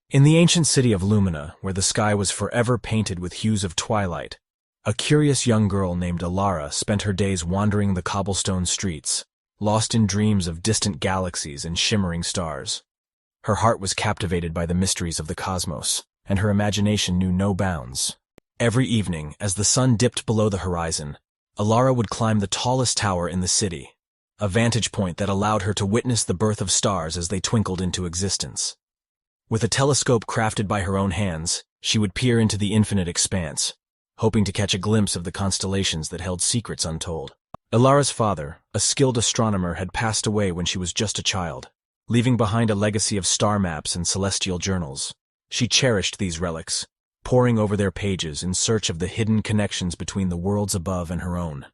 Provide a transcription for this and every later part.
In the ancient city of Lumina, where the sky was forever painted with hues of twilight, a curious young girl named Elara spent her days wandering the cobblestone streets, lost in dreams of distant galaxies and shimmering stars. Her heart was captivated by the mysteries of the cosmos, and her imagination knew no bounds. Every evening, as the sun dipped below the horizon, Elara would climb the tallest tower in the city, a vantage point that allowed her to witness the birth of stars as they twinkled into existence. With a telescope crafted by her own hands, she would peer into the infinite expanse, hoping to catch a glimpse of the constellations that held secrets untold. Elara's father, a skilled astronomer, had passed away when she was just a child, leaving behind a legacy of star maps and celestial journals. She cherished these relics, poring over their pages in search of the hidden connections between the worlds above and her own.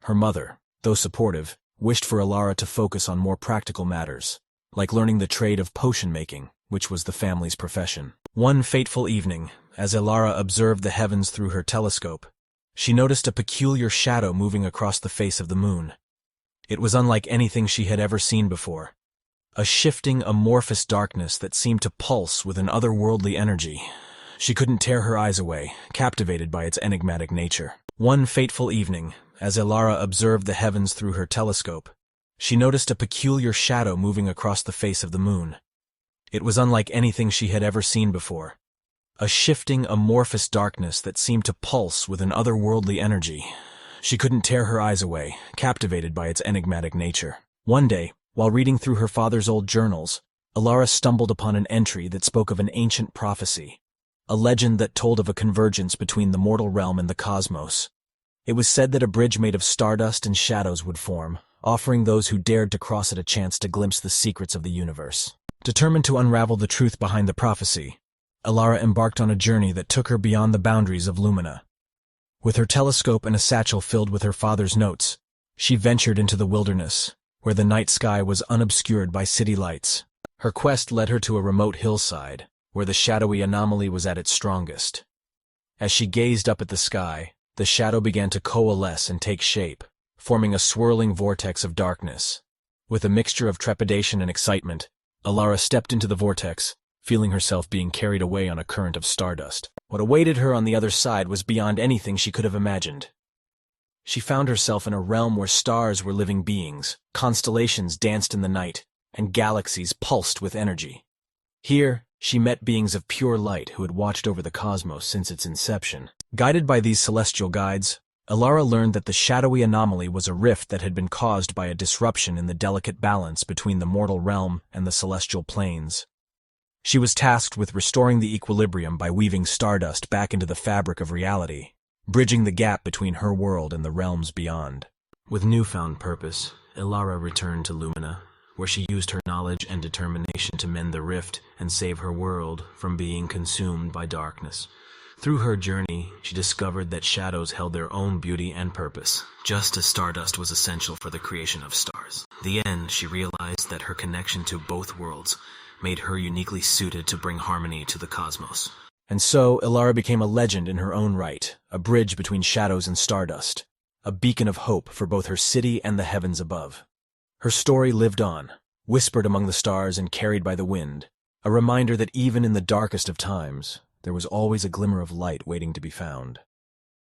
Her mother, though supportive, wished for Elara to focus on more practical matters, like learning the trade of potion making, which was the family's profession. One fateful evening, as Elara observed the heavens through her telescope, she noticed a peculiar shadow moving across the face of the moon. It was unlike anything she had ever seen before, a shifting, amorphous darkness that seemed to pulse with an otherworldly energy. She couldn't tear her eyes away, captivated by its enigmatic nature. One fateful evening, as Elara observed the heavens through her telescope, she noticed a peculiar shadow moving across the face of the moon. It was unlike anything she had ever seen before, a shifting, amorphous darkness that seemed to pulse with an otherworldly energy. She couldn't tear her eyes away, captivated by its enigmatic nature. One day, while reading through her father's old journals, Elara stumbled upon an entry that spoke of an ancient prophecy, a legend that told of a convergence between the mortal realm and the cosmos. It was said that a bridge made of stardust and shadows would form, offering those who dared to cross it a chance to glimpse the secrets of the universe. Determined to unravel the truth behind the prophecy, Elara embarked on a journey that took her beyond the boundaries of Lumina. With her telescope and a satchel filled with her father's notes, she ventured into the wilderness, where the night sky was unobscured by city lights. Her quest led her to a remote hillside, where the shadowy anomaly was at its strongest. As she gazed up at the sky, the shadow began to coalesce and take shape, forming a swirling vortex of darkness. With a mixture of trepidation and excitement, Elara stepped into the vortex, feeling herself being carried away on a current of stardust. What awaited her on the other side was beyond anything she could have imagined. She found herself in a realm where stars were living beings, constellations danced in the night, and galaxies pulsed with energy. Here, she met beings of pure light who had watched over the cosmos since its inception. Guided by these celestial guides, Elara learned that the shadowy anomaly was a rift that had been caused by a disruption in the delicate balance between the mortal realm and the celestial planes. She was tasked with restoring the equilibrium by weaving stardust back into the fabric of reality, bridging the gap between her world and the realms beyond. With newfound purpose, Elara returned to Lumina, where she used her knowledge and determination to mend the rift and save her world from being consumed by darkness. Through her journey, she discovered that shadows held their own beauty and purpose, just as stardust was essential for the creation of stars. In the end, she realized that her connection to both worlds made her uniquely suited to bring harmony to the cosmos. And so, Elara became a legend in her own right, a bridge between shadows and stardust, a beacon of hope for both her city and the heavens above. Her story lived on, whispered among the stars and carried by the wind, a reminder that even in the darkest of times, there was always a glimmer of light waiting to be found.